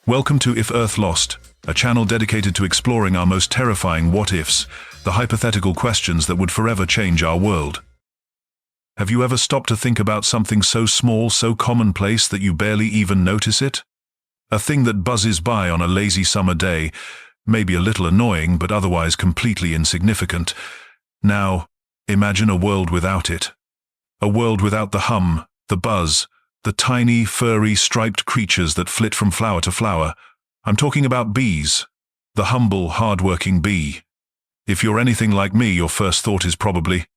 Welcome to If Earth Lost, a channel dedicated to exploring our most terrifying what-ifs, the hypothetical questions that would forever change our world. Have you ever stopped to think about something so small, so commonplace that you barely even notice it? A thing that buzzes by on a lazy summer day, maybe a little annoying but otherwise completely insignificant. Now, imagine a world without it. A world without the hum, the buzz, the tiny, furry, striped creatures that flit from flower to flower. I'm talking about bees. The humble, hard-working bee. If you're anything like me, your first thought is probably,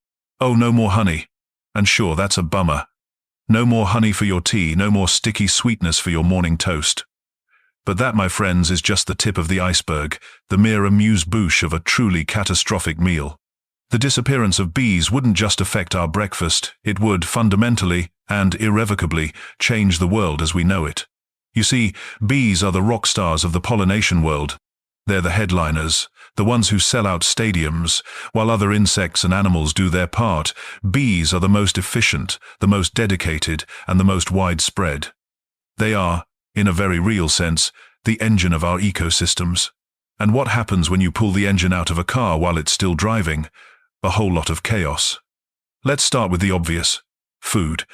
oh, no more honey. And sure, that's a bummer. No more honey for your tea, no more sticky sweetness for your morning toast. But that, my friends, is just the tip of the iceberg, the mere amuse-bouche of a truly catastrophic meal. The disappearance of bees wouldn't just affect our breakfast, it would fundamentally and irrevocably change the world as we know it. You see, bees are the rock stars of the pollination world. They're the headliners, the ones who sell out stadiums. While other insects and animals do their part, bees are the most efficient, the most dedicated, and the most widespread. They are, in a very real sense, the engine of our ecosystems. And what happens when you pull the engine out of a car while it's still driving? A whole lot of chaos. Let's start with the obvious. Food.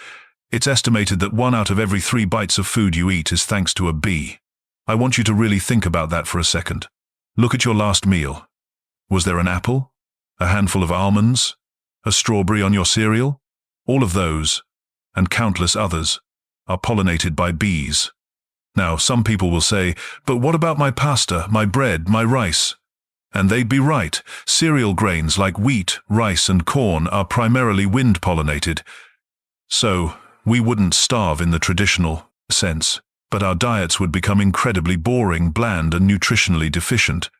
It's estimated that 1 out of every 3 bites of food you eat is thanks to a bee. I want you to really think about that for a second. Look at your last meal. Was there an apple? A handful of almonds? A strawberry on your cereal? All of those, and countless others, are pollinated by bees. Now, some people will say, but what about my pasta, my bread, my rice? And they'd be right. Cereal grains like wheat, rice, and corn are primarily wind-pollinated. So, we wouldn't starve in the traditional sense, but our diets would become incredibly boring, bland, and nutritionally deficient.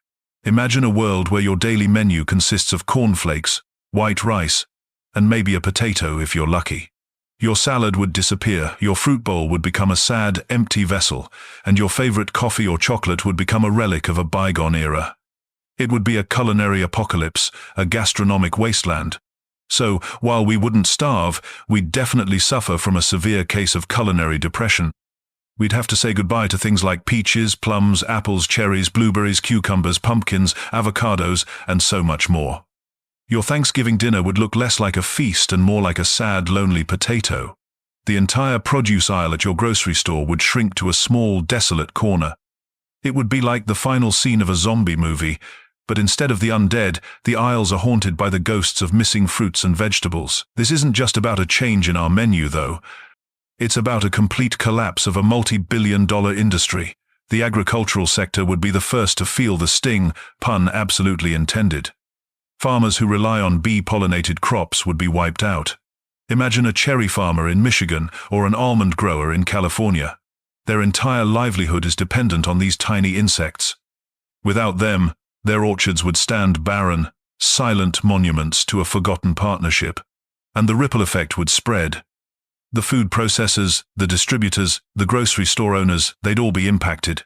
Imagine a world where your daily menu consists of cornflakes, white rice, and maybe a potato if you're lucky. Your salad would disappear, your fruit bowl would become a sad, empty vessel, and your favorite coffee or chocolate would become a relic of a bygone era. It would be a culinary apocalypse, a gastronomic wasteland. So, while we wouldn't starve, we'd definitely suffer from a severe case of culinary depression. We'd have to say goodbye to things like peaches, plums, apples, cherries, blueberries, cucumbers, pumpkins, avocados, and so much more. Your Thanksgiving dinner would look less like a feast and more like a sad, lonely potato. The entire produce aisle at your grocery store would shrink to a small, desolate corner. It would be like the final scene of a zombie movie, but instead of the undead, the aisles are haunted by the ghosts of missing fruits and vegetables. This isn't just about a change in our menu, though. It's about a complete collapse of a multi-billion-dollar industry. The agricultural sector would be the first to feel the sting, pun absolutely intended. Farmers who rely on bee-pollinated crops would be wiped out. Imagine a cherry farmer in Michigan or an almond grower in California. Their entire livelihood is dependent on these tiny insects. Without them, their orchards would stand barren, silent monuments to a forgotten partnership. And the ripple effect would spread. The food processors, the distributors, the grocery store owners, they'd all be impacted.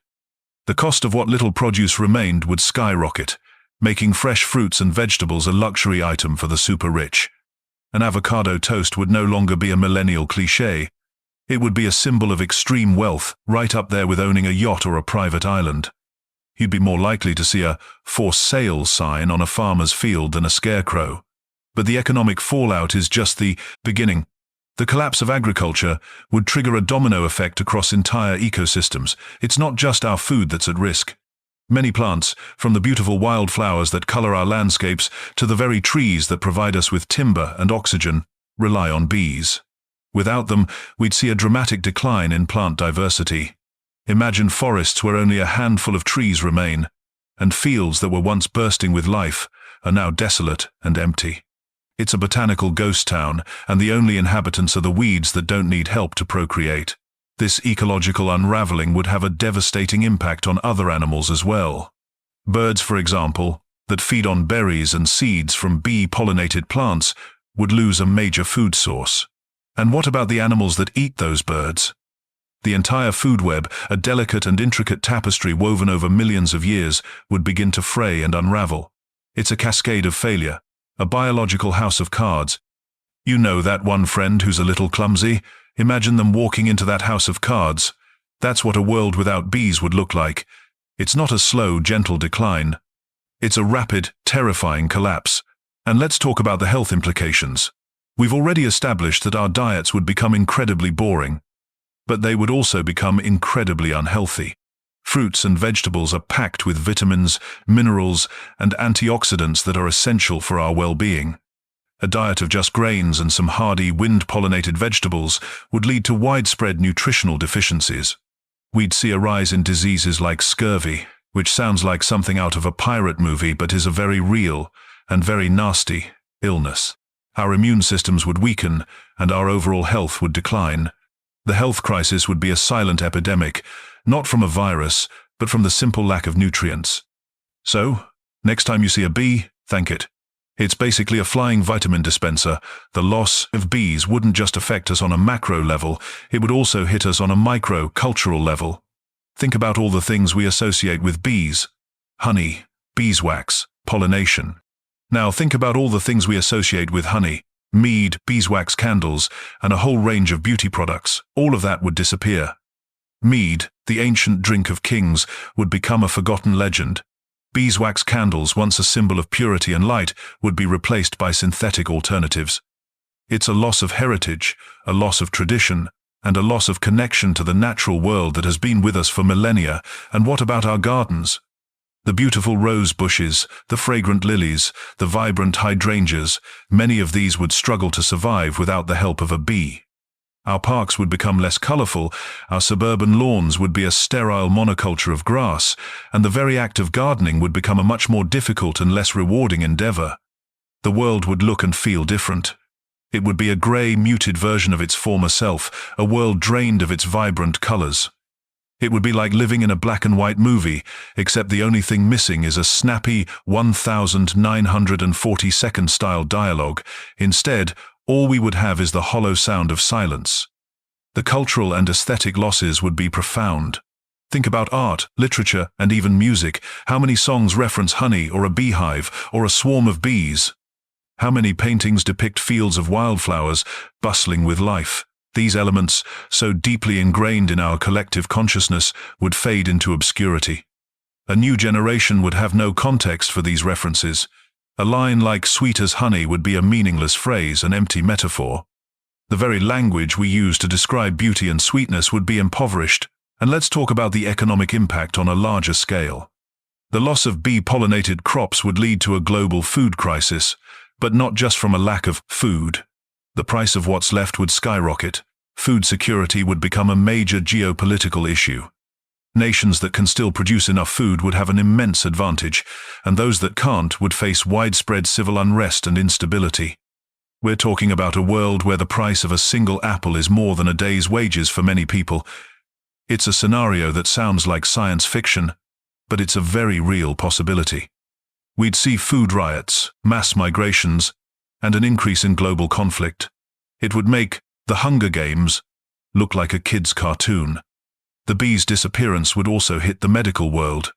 The cost of what little produce remained would skyrocket, making fresh fruits and vegetables a luxury item for the super rich. An avocado toast would no longer be a millennial cliché. It would be a symbol of extreme wealth, right up there with owning a yacht or a private island. You'd be more likely to see a "for sale" sign on a farmer's field than a scarecrow. But the economic fallout is just the beginning. The collapse of agriculture would trigger a domino effect across entire ecosystems. It's not just our food that's at risk. Many plants, from the beautiful wildflowers that color our landscapes to the very trees that provide us with timber and oxygen, rely on bees. Without them, we'd see a dramatic decline in plant diversity. Imagine forests where only a handful of trees remain, and fields that were once bursting with life are now desolate and empty. It's a botanical ghost town, and the only inhabitants are the weeds that don't need help to procreate. This ecological unraveling would have a devastating impact on other animals as well. Birds, for example, that feed on berries and seeds from bee-pollinated plants would lose a major food source. And what about the animals that eat those birds? The entire food web, a delicate and intricate tapestry woven over millions of years, would begin to fray and unravel. It's a cascade of failure, a biological house of cards. You know that one friend who's a little clumsy? Imagine them walking into that house of cards. That's what a world without bees would look like. It's not a slow, gentle decline. It's a rapid, terrifying collapse. And let's talk about the health implications. We've already established that our diets would become incredibly boring, but they would also become incredibly unhealthy. Fruits and vegetables are packed with vitamins, minerals, and antioxidants that are essential for our well-being. A diet of just grains and some hardy, wind-pollinated vegetables would lead to widespread nutritional deficiencies. We'd see a rise in diseases like scurvy, which sounds like something out of a pirate movie but is a very real and very nasty illness. Our immune systems would weaken, and our overall health would decline. The health crisis would be a silent epidemic, not from a virus, but from the simple lack of nutrients. So, next time you see a bee, thank it. It's basically a flying vitamin dispenser. The loss of bees wouldn't just affect us on a macro level, it would also hit us on a micro, cultural level. Think about all the things we associate with bees: honey, beeswax, pollination. Now think about all the things we associate with honey: mead, beeswax candles, and a whole range of beauty products. All of that would disappear. Mead, the ancient drink of kings, would become a forgotten legend. Beeswax candles, once a symbol of purity and light, would be replaced by synthetic alternatives. It's a loss of heritage, a loss of tradition, and a loss of connection to the natural world that has been with us for millennia. And what about our gardens? The beautiful rose bushes, the fragrant lilies, the vibrant hydrangeas, many of these would struggle to survive without the help of a bee. Our parks would become less colorful, our suburban lawns would be a sterile monoculture of grass, and the very act of gardening would become a much more difficult and less rewarding endeavor. The world would look and feel different. It would be a gray, muted version of its former self, a world drained of its vibrant colors. It would be like living in a black and white movie, except the only thing missing is a snappy 1940-second style dialogue. Instead, all we would have is the hollow sound of silence. The cultural and aesthetic losses would be profound. Think about art, literature, and even music. How many songs reference honey or a beehive or a swarm of bees? How many paintings depict fields of wildflowers bustling with life? These elements, so deeply ingrained in our collective consciousness, would fade into obscurity. A new generation would have no context for these references. A line like "sweet as honey" would be a meaningless phrase, an empty metaphor. The very language we use to describe beauty and sweetness would be impoverished. And let's talk about the economic impact on a larger scale. The loss of bee-pollinated crops would lead to a global food crisis, but not just from a lack of food. The price of what's left would skyrocket. Food security would become a major geopolitical issue. Nations that can still produce enough food would have an immense advantage, and those that can't would face widespread civil unrest and instability. We're talking about a world where the price of a single apple is more than a day's wages for many people. It's a scenario that sounds like science fiction, but it's a very real possibility. We'd see food riots, mass migrations, and an increase in global conflict. It would make the Hunger Games look like a kid's cartoon. The bees' disappearance would also hit the medical world.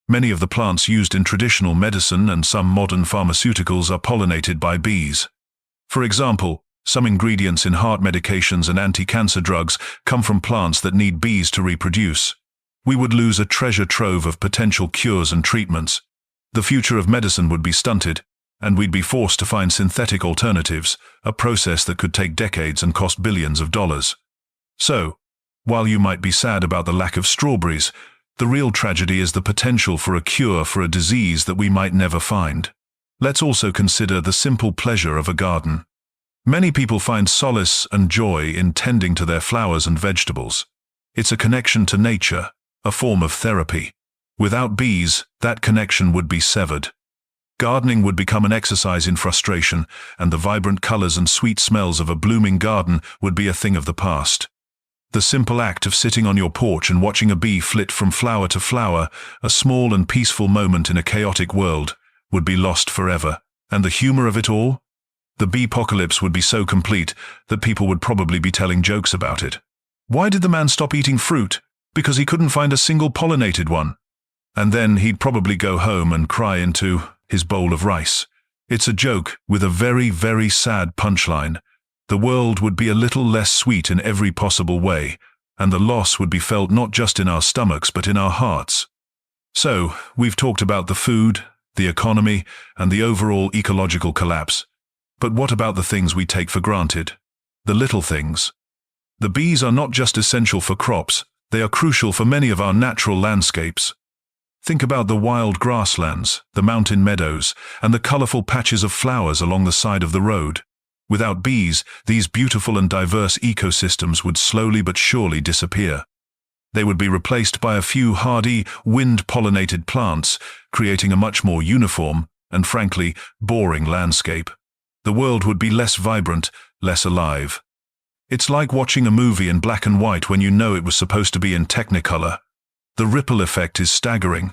Many of the plants used in traditional medicine and some modern pharmaceuticals are pollinated by bees. For example, some ingredients in heart medications and anti-cancer drugs come from plants that need bees to reproduce. We would lose a treasure trove of potential cures and treatments. The future of medicine would be stunted, and we'd be forced to find synthetic alternatives, a process that could take decades and cost billions of dollars. So, while you might be sad about the lack of strawberries, the real tragedy is the potential for a cure for a disease that we might never find. Let's also consider the simple pleasure of a garden. Many people find solace and joy in tending to their flowers and vegetables. It's a connection to nature, a form of therapy. Without bees, that connection would be severed. Gardening would become an exercise in frustration, and the vibrant colors and sweet smells of a blooming garden would be a thing of the past. The simple act of sitting on your porch and watching a bee flit from flower to flower, a small and peaceful moment in a chaotic world, would be lost forever. And the humor of it all? The bee-pocalypse would be so complete that people would probably be telling jokes about it. Why did the man stop eating fruit? Because he couldn't find a single pollinated one. And then he'd probably go home and cry into his bowl of rice. It's a joke with a very, very sad punchline. The world would be a little less sweet in every possible way. and the loss would be felt not just in our stomachs but in our hearts. So, we've talked about the food, the economy, and the overall ecological collapse. But what about the things we take for granted? The little things. The bees are not just essential for crops, they are crucial for many of our natural landscapes. Think about the wild grasslands, the mountain meadows, and the colorful patches of flowers along the side of the road. Without bees, these beautiful and diverse ecosystems would slowly but surely disappear. They would be replaced by a few hardy, wind-pollinated plants, creating a much more uniform and, frankly, boring landscape. The world would be less vibrant, less alive. It's like watching a movie in black and white when you know it was supposed to be in Technicolor. The ripple effect is staggering.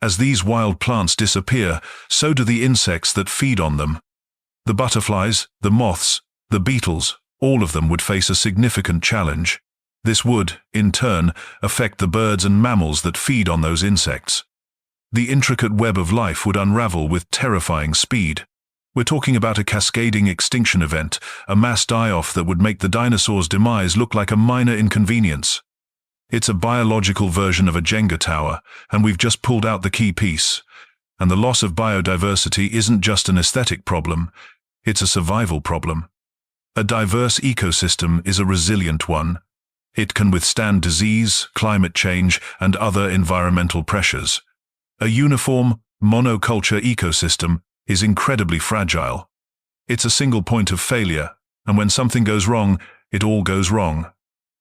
As these wild plants disappear, so do the insects that feed on them. The butterflies, the moths, the beetles, all of them would face a significant challenge. This would, in turn, affect the birds and mammals that feed on those insects. The intricate web of life would unravel with terrifying speed. We're talking about a cascading extinction event, a mass die-off that would make the dinosaurs' demise look like a minor inconvenience. It's a biological version of a Jenga tower, and we've just pulled out the key piece. And the loss of biodiversity isn't just an aesthetic problem, it's a survival problem. A diverse ecosystem is a resilient one. It can withstand disease, climate change, and other environmental pressures. A uniform, monoculture ecosystem is incredibly fragile. It's a single point of failure, and when something goes wrong, it all goes wrong.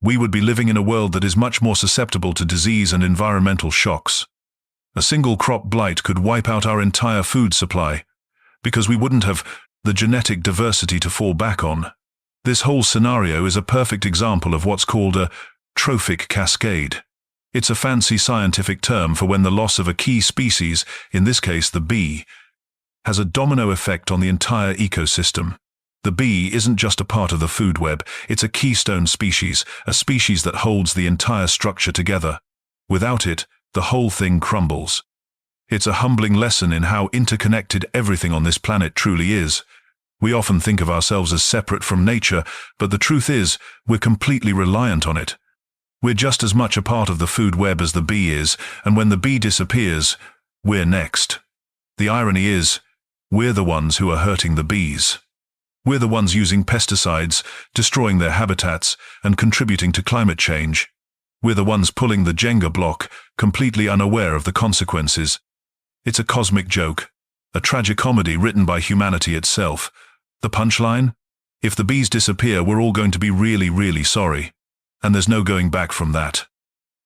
We would be living in a world that is much more susceptible to disease and environmental shocks. A single crop blight could wipe out our entire food supply, because we wouldn't have the genetic diversity to fall back on. This whole scenario is a perfect example of what's called a trophic cascade. It's a fancy scientific term for when the loss of a key species, in this case the bee, has a domino effect on the entire ecosystem. The bee isn't just a part of the food web, it's a keystone species, a species that holds the entire structure together. Without it, the whole thing crumbles. It's a humbling lesson in how interconnected everything on this planet truly is. We often think of ourselves as separate from nature, but the truth is, we're completely reliant on it. We're just as much a part of the food web as the bee is, and when the bee disappears, we're next. The irony is, we're the ones who are hurting the bees. We're the ones using pesticides, destroying their habitats, and contributing to climate change. We're the ones pulling the Jenga block, completely unaware of the consequences. It's a cosmic joke, a tragicomedy written by humanity itself. The punchline? If the bees disappear, we're all going to be really, really sorry. And there's no going back from that.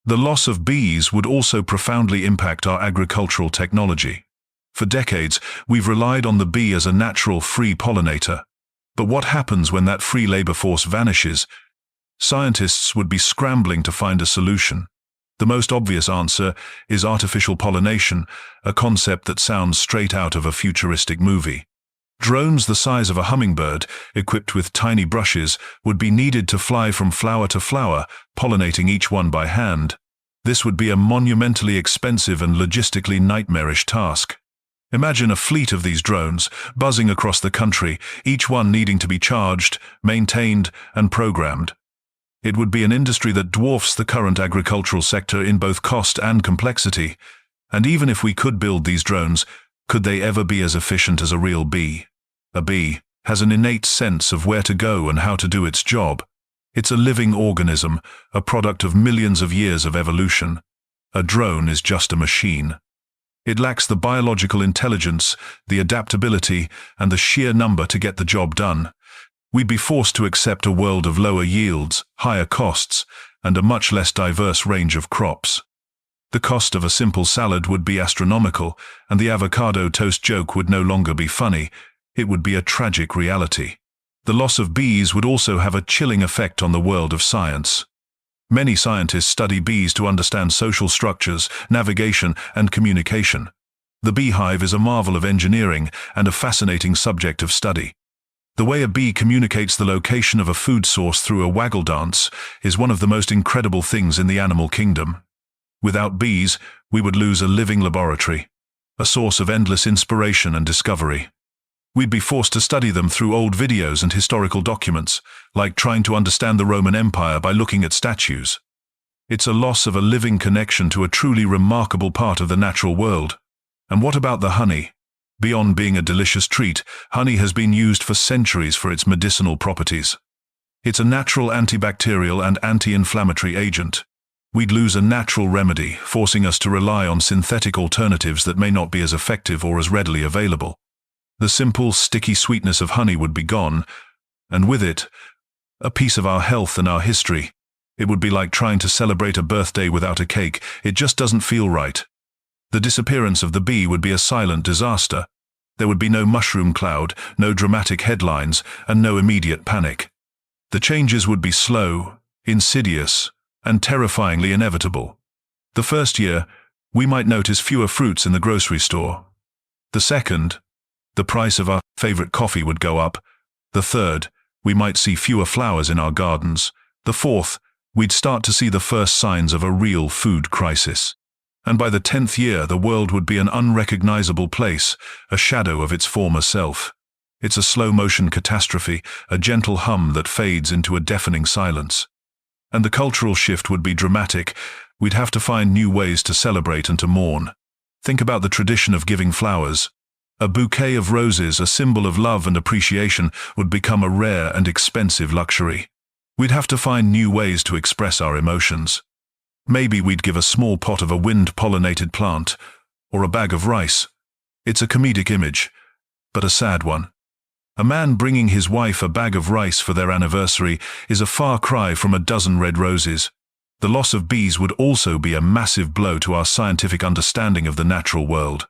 The loss of bees would also profoundly impact our agricultural technology. For decades, we've relied on the bee as a natural free pollinator. But what happens when that free labor force vanishes? Scientists would be scrambling to find a solution. The most obvious answer is artificial pollination, a concept that sounds straight out of a futuristic movie. Drones the size of a hummingbird, equipped with tiny brushes, would be needed to fly from flower to flower, pollinating each one by hand. This would be a monumentally expensive and logistically nightmarish task. Imagine a fleet of these drones, buzzing across the country, each one needing to be charged, maintained, and programmed. It would be an industry that dwarfs the current agricultural sector in both cost and complexity. And even if we could build these drones, could they ever be as efficient as a real bee? A bee has an innate sense of where to go and how to do its job. It's a living organism, a product of millions of years of evolution. A drone is just a machine. It lacks the biological intelligence, the adaptability, and the sheer number to get the job done. We'd be forced to accept a world of lower yields, higher costs, and a much less diverse range of crops. The cost of a simple salad would be astronomical, and the avocado toast joke would no longer be funny. It would be a tragic reality. The loss of bees would also have a chilling effect on the world of science. Many scientists study bees to understand social structures, navigation, and communication. The beehive is a marvel of engineering and a fascinating subject of study. The way a bee communicates the location of a food source through a waggle dance is one of the most incredible things in the animal kingdom. Without bees, we would lose a living laboratory, a source of endless inspiration and discovery. We'd be forced to study them through old videos and historical documents, like trying to understand the Roman Empire by looking at statues. It's a loss of a living connection to a truly remarkable part of the natural world. And what about the honey? Beyond being a delicious treat, honey has been used for centuries for its medicinal properties. It's a natural antibacterial and anti-inflammatory agent. We'd lose a natural remedy, forcing us to rely on synthetic alternatives that may not be as effective or as readily available. The simple, sticky sweetness of honey would be gone, and with it, a piece of our health and our history. It would be like trying to celebrate a birthday without a cake. It just doesn't feel right. The disappearance of the bee would be a silent disaster. There would be no mushroom cloud, no dramatic headlines, and no immediate panic. The changes would be slow, insidious, and terrifyingly inevitable. The first year, we might notice fewer fruits in the grocery store. The second, the price of our favorite coffee would go up. The third, we might see fewer flowers in our gardens. The fourth, we'd start to see the first signs of a real food crisis. And by the 10th year, the world would be an unrecognizable place, a shadow of its former self. It's a slow-motion catastrophe, a gentle hum that fades into a deafening silence. And the cultural shift would be dramatic. We'd have to find new ways to celebrate and to mourn. Think about the tradition of giving flowers. A bouquet of roses, a symbol of love and appreciation, would become a rare and expensive luxury. We'd have to find new ways to express our emotions. Maybe we'd give a small pot of a wind-pollinated plant, or a bag of rice. It's a comedic image, but a sad one. A man bringing his wife a bag of rice for their anniversary is a far cry from a dozen red roses. The loss of bees would also be a massive blow to our scientific understanding of the natural world.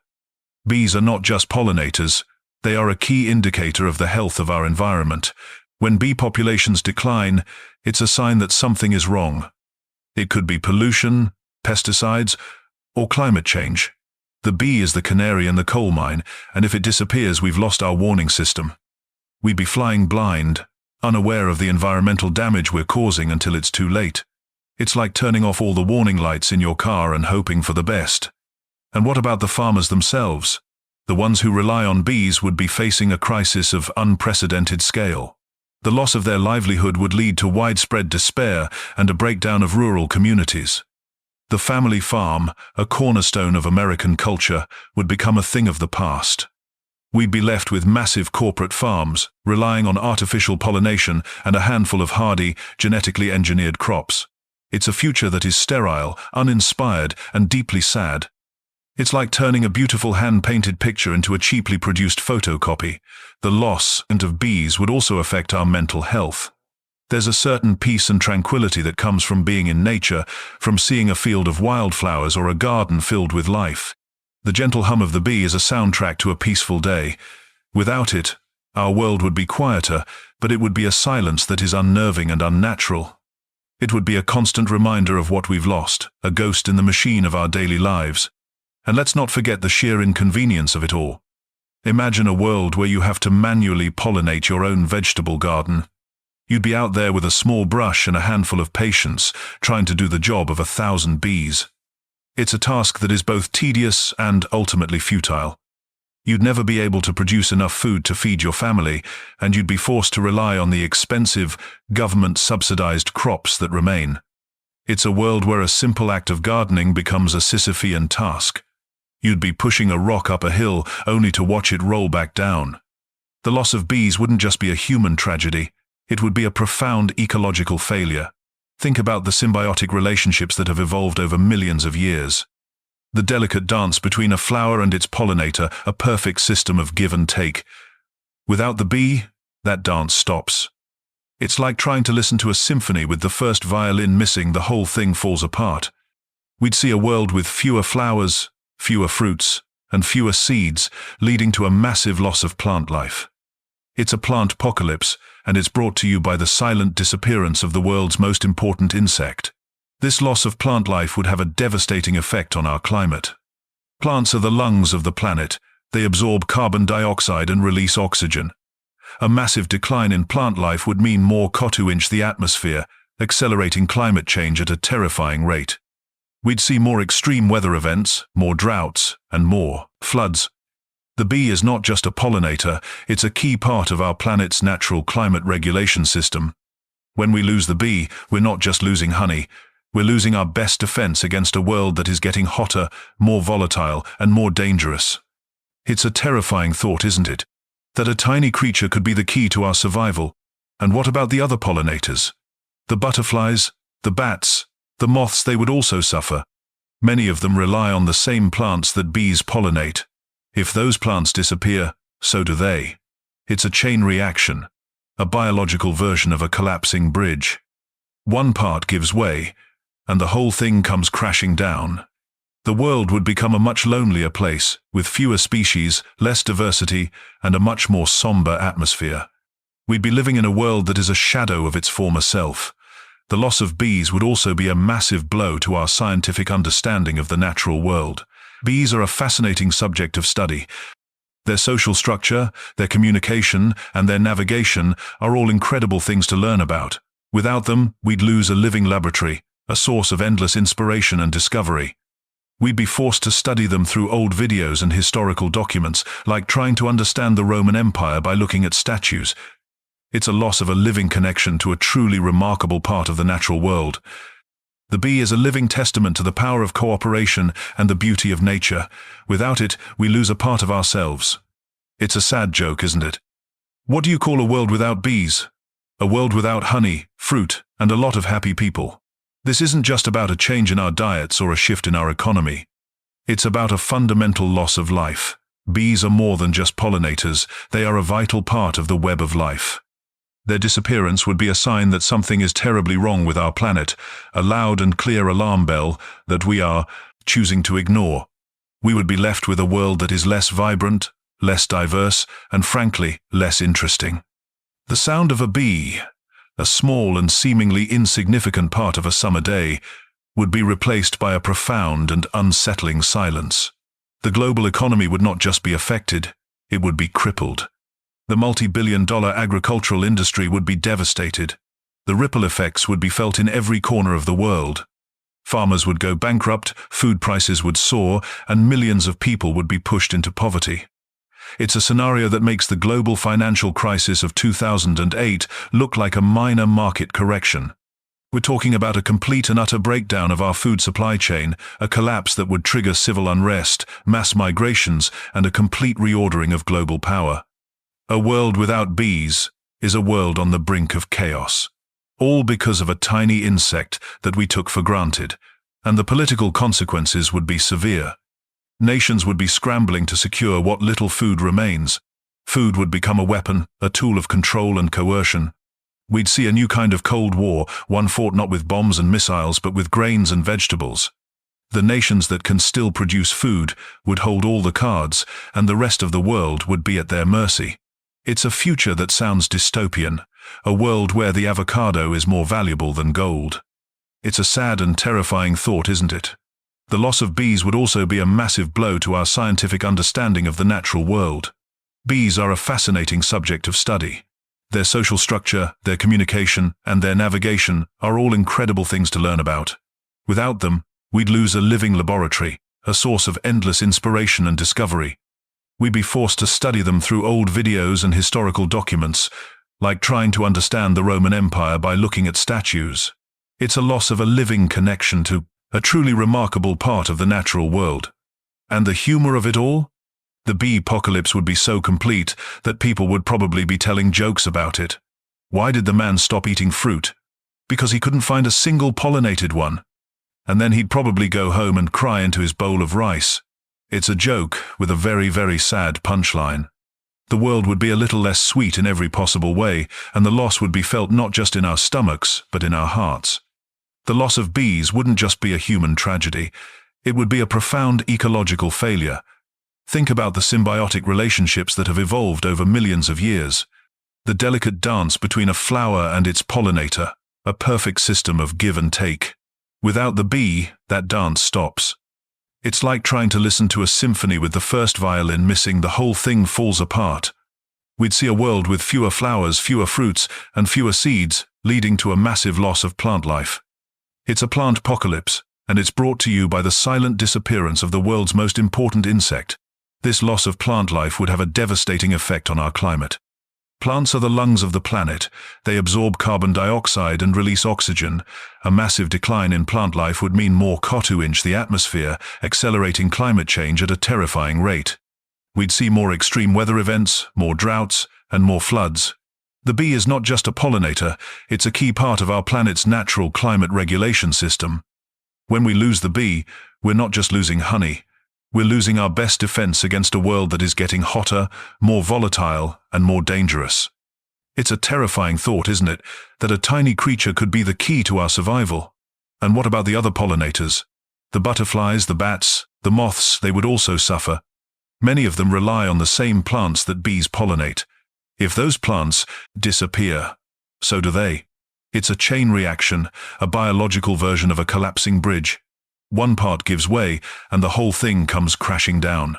Bees are not just pollinators, they are a key indicator of the health of our environment. When bee populations decline, it's a sign that something is wrong. It could be pollution, pesticides, or climate change. The bee is the canary in the coal mine, and if it disappears, we've lost our warning system. We'd be flying blind, unaware of the environmental damage we're causing until it's too late. It's like turning off all the warning lights in your car and hoping for the best. And what about the farmers themselves? The ones who rely on bees would be facing a crisis of unprecedented scale. The loss of their livelihood would lead to widespread despair and a breakdown of rural communities. The family farm, a cornerstone of American culture, would become a thing of the past. We'd be left with massive corporate farms, relying on artificial pollination and a handful of hardy, genetically engineered crops. It's a future that is sterile, uninspired, and deeply sad. It's like turning a beautiful hand-painted picture into a cheaply produced photocopy. The loss of bees would also affect our mental health. There's a certain peace and tranquility that comes from being in nature, from seeing a field of wildflowers or a garden filled with life. The gentle hum of the bee is a soundtrack to a peaceful day. Without it, our world would be quieter, but it would be a silence that is unnerving and unnatural. It would be a constant reminder of what we've lost, a ghost in the machine of our daily lives. And let's not forget the sheer inconvenience of it all. Imagine a world where you have to manually pollinate your own vegetable garden. You'd be out there with a small brush and a handful of patience, trying to do the job of 1,000 bees. It's a task that is both tedious and ultimately futile. You'd never be able to produce enough food to feed your family, and you'd be forced to rely on the expensive, government-subsidized crops that remain. It's a world where a simple act of gardening becomes a Sisyphean task. You'd be pushing a rock up a hill only to watch it roll back down. The loss of bees wouldn't just be a human tragedy, it would be a profound ecological failure. Think about the symbiotic relationships that have evolved over millions of years. The delicate dance between a flower and its pollinator, a perfect system of give and take. Without the bee, that dance stops. It's like trying to listen to a symphony with the first violin missing, the whole thing falls apart. We'd see a world with fewer flowers, fewer fruits, and fewer seeds, leading to a massive loss of plant life. It's a plant apocalypse, and it's brought to you by the silent disappearance of the world's most important insect. This loss of plant life would have a devastating effect on our climate. Plants are the lungs of the planet. They absorb carbon dioxide and release oxygen. A massive decline in plant life would mean more CO2 the atmosphere, accelerating climate change at a terrifying rate. We'd see more extreme weather events, more droughts, and more floods. The bee is not just a pollinator, it's a key part of our planet's natural climate regulation system. When we lose the bee, we're not just losing honey, We're losing our best defense against a world that is getting hotter, more volatile, and more dangerous. It's a terrifying thought, isn't it? That a tiny creature could be the key to our survival. And what about the other pollinators? The butterflies, the bats, the moths, they would also suffer. Many of them rely on the same plants that bees pollinate. If those plants disappear, so do they. It's a chain reaction, a biological version of a collapsing bridge. One part gives way, and the whole thing comes crashing down. The world would become a much lonelier place, with fewer species, less diversity, and a much more somber atmosphere. We'd be living in a world that is a shadow of its former self. The loss of bees would also be a massive blow to our scientific understanding of the natural world. Bees are a fascinating subject of study. Their social structure, their communication, and their navigation are all incredible things to learn about. Without them, we'd lose a living laboratory, a source of endless inspiration and discovery. We'd be forced to study them through old videos and historical documents, like trying to understand the Roman Empire by looking at statues. It's a loss of a living connection to a truly remarkable part of the natural world. The bee is a living testament to the power of cooperation and the beauty of nature. Without it, we lose a part of ourselves. It's a sad joke, isn't it? What do you call a world without bees? A world without honey, fruit, and a lot of happy people. This isn't just about a change in our diets or a shift in our economy. It's about a fundamental loss of life. Bees are more than just pollinators, they are a vital part of the web of life. Their disappearance would be a sign that something is terribly wrong with our planet, a loud and clear alarm bell that we are choosing to ignore. We would be left with a world that is less vibrant, less diverse, and frankly, less interesting. The sound of a bee, a small and seemingly insignificant part of a summer day, would be replaced by a profound and unsettling silence. The global economy would not just be affected, it would be crippled. The multi-billion-dollar agricultural industry would be devastated. The ripple effects would be felt in every corner of the world. Farmers would go bankrupt, food prices would soar, and millions of people would be pushed into poverty. It's a scenario that makes the global financial crisis of 2008 look like a minor market correction. We're talking about a complete and utter breakdown of our food supply chain, a collapse that would trigger civil unrest, mass migrations, and a complete reordering of global power. A world without bees is a world on the brink of chaos. All because of a tiny insect that we took for granted, and the political consequences would be severe. Nations would be scrambling to secure what little food remains. Food would become a weapon, a tool of control and coercion. We'd see a new kind of Cold War, one fought not with bombs and missiles but with grains and vegetables. The nations that can still produce food would hold all the cards, and the rest of the world would be at their mercy. It's a future that sounds dystopian, a world where the avocado is more valuable than gold. It's a sad and terrifying thought, isn't it? The loss of bees would also be a massive blow to our scientific understanding of the natural world. Bees are a fascinating subject of study. Their social structure, their communication, and their navigation are all incredible things to learn about. Without them, we'd lose a living laboratory, a source of endless inspiration and discovery. We'd be forced to study them through old videos and historical documents, like trying to understand the Roman Empire by looking at statues. It's a loss of a living connection to a truly remarkable part of the natural world. And the humor of it all? The bee apocalypse would be so complete that people would probably be telling jokes about it. Why did the man stop eating fruit? Because he couldn't find a single pollinated one. And then he'd probably go home and cry into his bowl of rice. It's a joke with a very, very sad punchline. The world would be a little less sweet in every possible way, and the loss would be felt not just in our stomachs, but in our hearts. The loss of bees wouldn't just be a human tragedy, it would be a profound ecological failure. Think about the symbiotic relationships that have evolved over millions of years. The delicate dance between a flower and its pollinator, a perfect system of give and take. Without the bee, that dance stops. It's like trying to listen to a symphony with the first violin missing, the whole thing falls apart. We'd see a world with fewer flowers, fewer fruits, and fewer seeds, leading to a massive loss of plant life. It's a plant apocalypse, and it's brought to you by the silent disappearance of the world's most important insect. This loss of plant life would have a devastating effect on our climate. Plants are the lungs of the planet. They absorb carbon dioxide and release oxygen. A massive decline in plant life would mean more CO2 the atmosphere, accelerating climate change at a terrifying rate. We'd see more extreme weather events, more droughts, and more floods. The bee is not just a pollinator, it's a key part of our planet's natural climate regulation system. When we lose the bee, we're not just losing honey. We're losing our best defense against a world that is getting hotter, more volatile, and more dangerous. It's a terrifying thought, isn't it, that a tiny creature could be the key to our survival? And what about the other pollinators? The butterflies, the bats, the moths, they would also suffer. Many of them rely on the same plants that bees pollinate. If those plants disappear, so do they. It's a chain reaction, a biological version of a collapsing bridge. One part gives way, and the whole thing comes crashing down.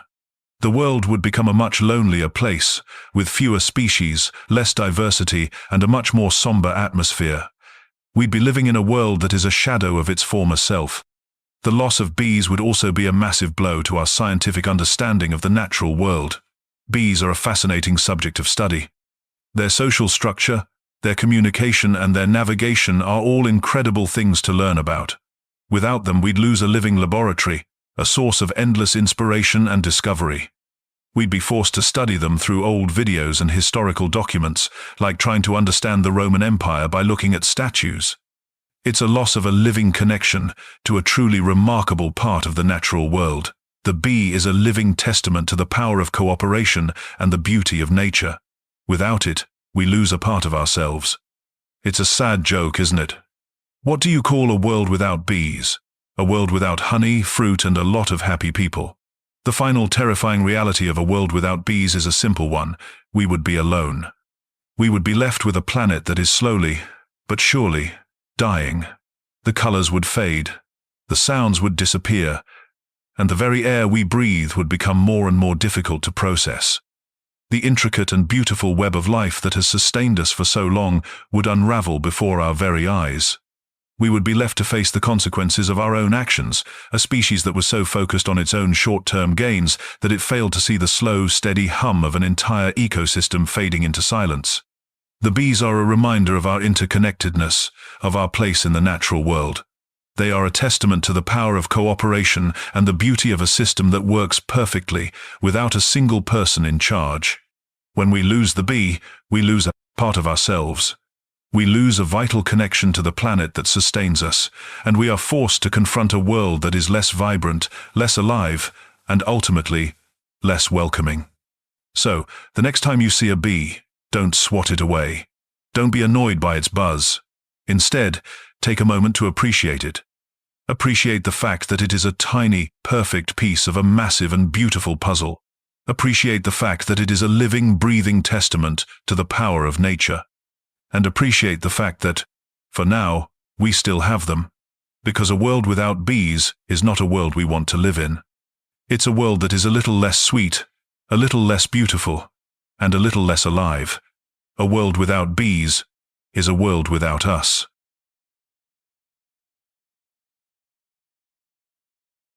The world would become a much lonelier place, with fewer species, less diversity, and a much more somber atmosphere. We'd be living in a world that is a shadow of its former self. The loss of bees would also be a massive blow to our scientific understanding of the natural world. Bees are a fascinating subject of study. Their social structure, their communication, and their navigation are all incredible things to learn about. Without them, we'd lose a living laboratory, a source of endless inspiration and discovery. We'd be forced to study them through old videos and historical documents, like trying to understand the Roman Empire by looking at statues. It's a loss of a living connection to a truly remarkable part of the natural world. The bee is a living testament to the power of cooperation and the beauty of nature. Without it, we lose a part of ourselves. It's a sad joke, isn't it? What do you call a world without bees? A world without honey, fruit, and a lot of happy people. The final terrifying reality of a world without bees is a simple one. We would be alone. We would be left with a planet that is slowly, but surely, dying. The colors would fade, the sounds would disappear, and the very air we breathe would become more and more difficult to process. The intricate and beautiful web of life that has sustained us for so long would unravel before our very eyes. We would be left to face the consequences of our own actions, a species that was so focused on its own short-term gains that it failed to see the slow, steady hum of an entire ecosystem fading into silence. The bees are a reminder of our interconnectedness, of our place in the natural world. They are a testament to the power of cooperation and the beauty of a system that works perfectly, without a single person in charge. When we lose the bee, we lose a part of ourselves. We lose a vital connection to the planet that sustains us, and we are forced to confront a world that is less vibrant, less alive, and ultimately, less welcoming. So, the next time you see a bee, don't swat it away. Don't be annoyed by its buzz. Instead, take a moment to appreciate it. Appreciate the fact that it is a tiny, perfect piece of a massive and beautiful puzzle. Appreciate the fact that it is a living, breathing testament to the power of nature. And appreciate the fact that, for now, we still have them. Because a world without bees is not a world we want to live in. It's a world that is a little less sweet, a little less beautiful, and a little less alive. A world without bees is a world without us.